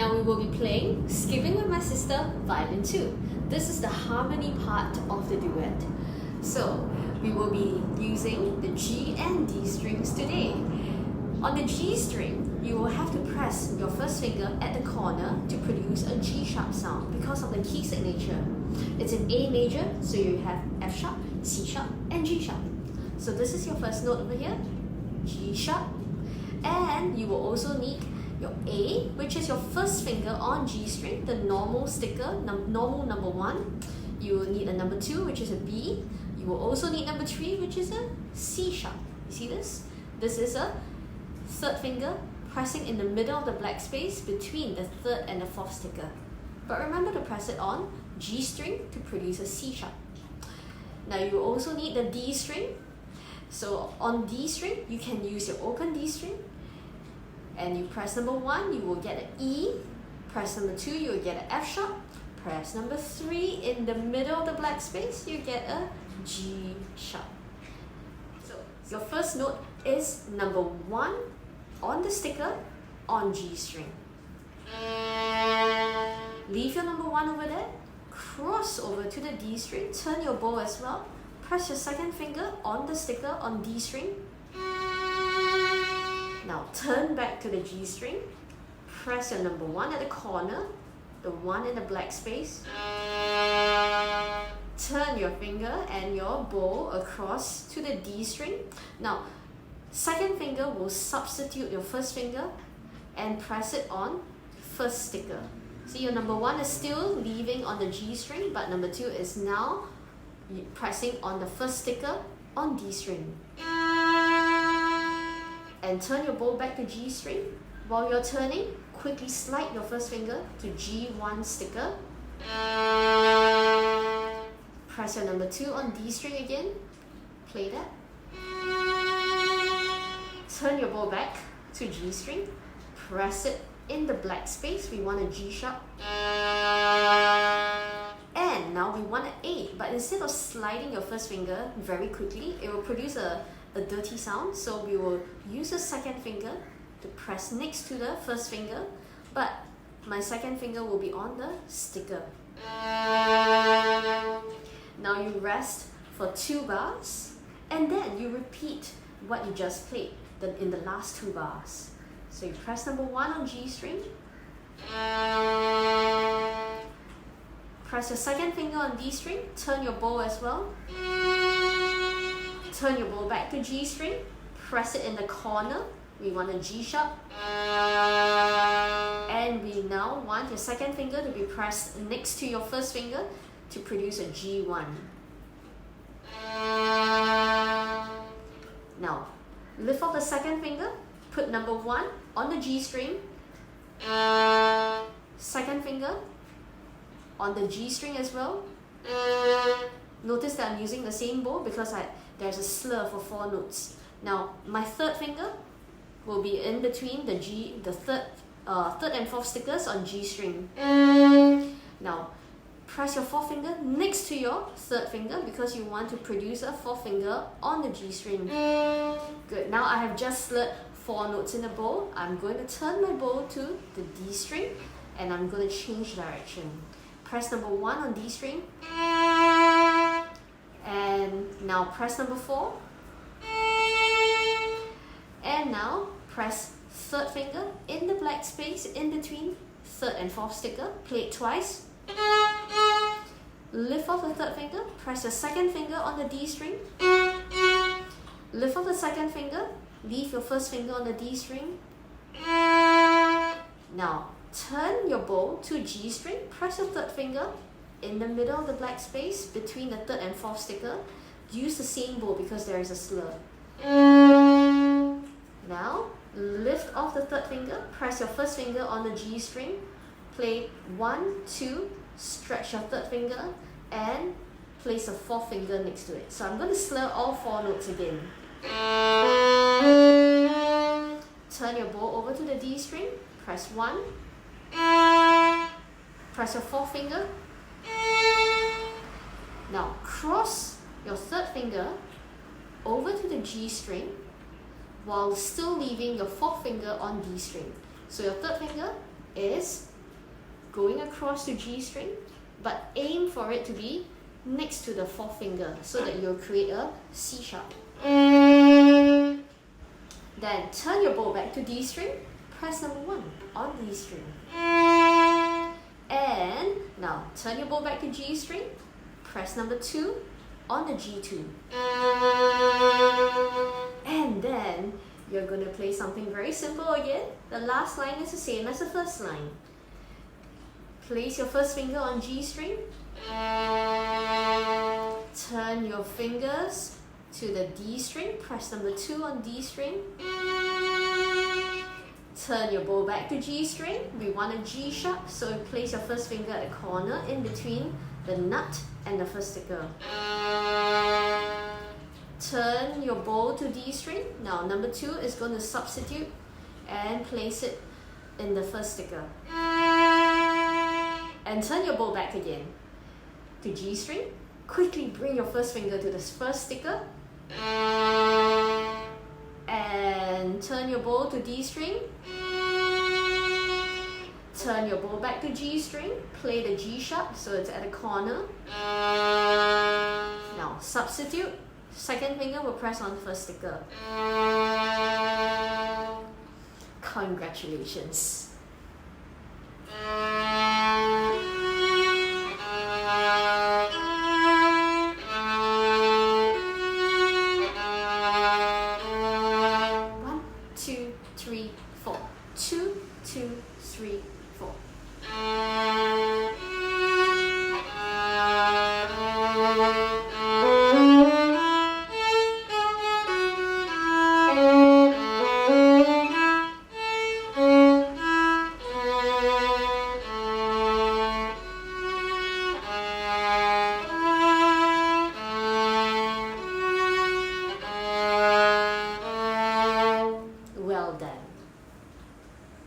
Now we will be playing Skipping with My Sister, Violin 2. This is the harmony part of the duet. So we will be using the G and D strings today. On the G string, you will have to press your first finger at the corner to produce a G sharp sound because of the key signature. It's in A major, so you have F sharp, C sharp, and G sharp. So this is your first note over here, G sharp. And you will also need your A, which is your first finger on G string, the normal sticker, normal number 1. You will need a number 2, which is a B. You will also need number 3, which is a C sharp. You see this? This is a third finger pressing in the middle of the black space between the third and the fourth sticker. But remember to press it on G string to produce a C sharp. Now you will also need the D string. So on D string, you can use your open D string. And you press number 1, you will get an E. Press number 2, you will get an F sharp. Press number 3, in the middle of the black space, you get a G sharp. So your first note is number 1 on the sticker on G string. Leave your number 1 over there. Cross over to the D string. Turn your bow as well. Press your second finger on the sticker on D string. Now turn back to the G string, press your number 1 at the corner, the 1 in the black space. Turn your finger and your bow across to the D string. Now, second finger will substitute your first finger and press it on first sticker. See, your number 1 is still leaving on the G string, but number 2 is now pressing on the first sticker on D string. And turn your bow back to G string. While you're turning, quickly slide your first finger to G1 sticker. Press your number 2 on D string again. Play that. Turn your bow back to G string. Press it in the black space. We want a G sharp. And now we want an A, but instead of sliding your first finger very quickly, it will produce a dirty sound, so we will use the second finger to press next to the first finger, but my second finger will be on the sticker. Now you rest for 2 bars, and then you repeat what you just played in the last 2 bars. So you press number 1 on G string, press your second finger on D string, turn your bow as well. Turn your bow back to G string, press it in the corner, we want a G sharp. And we now want your second finger to be pressed next to your first finger to produce a G1. Now, lift off the second finger, put number 1 on the G string, second finger on the G string as well. Notice that I'm using the same bow because there's a slur for 4 notes. Now, my third finger will be in between the third and fourth stickers on G string. Now, press your fourth finger next to your third finger because you want to produce a fourth finger on the G string. Good. Now I have just slurred 4 notes in the bow. I'm going to turn my bow to the D string and I'm going to change direction. Press number 1 on D string. And now press number 4. And now press third finger in the black space in between third and fourth sticker. Play it twice. Lift off the third finger. Press your second finger on the D string. Lift off the second finger. Leave your first finger on the D string. Now turn your bow to G string. Press your third finger in the middle of the black space between the third and fourth sticker. Use the same bow because there is a slur. Now, lift off the third finger, press your first finger on the G string, play 1, 2, stretch your third finger, and place a fourth finger next to it. So I'm going to slur all 4 notes again. Turn your bow over to the D string, press 1, press your fourth finger. Now cross your third finger over to the G string while still leaving your fourth finger on D string. So your third finger is going across to G string, but aim for it to be next to the fourth finger so that you'll create a C sharp. Then turn your bow back to D string, press number 1 on D string. And now turn your bow back to G string, press number 2 on the G2. And then you're going to play something very simple again. The last line is the same as the first line. Place your first finger on G string. Turn your fingers to the D string. Press number 2 on D string. Turn your bow back to G string. We want a G sharp, so place your first finger at the corner in between the nut and the first sticker. Turn your bow to D string. Now number 2 is going to substitute and place it in the first sticker. And turn your bow back again to G string. Quickly bring your first finger to the first sticker. And turn your bow to D string. Turn your bow back to G string. Play the G sharp so it's at the corner. Now substitute. Second finger will press on the first sticker. Congratulations!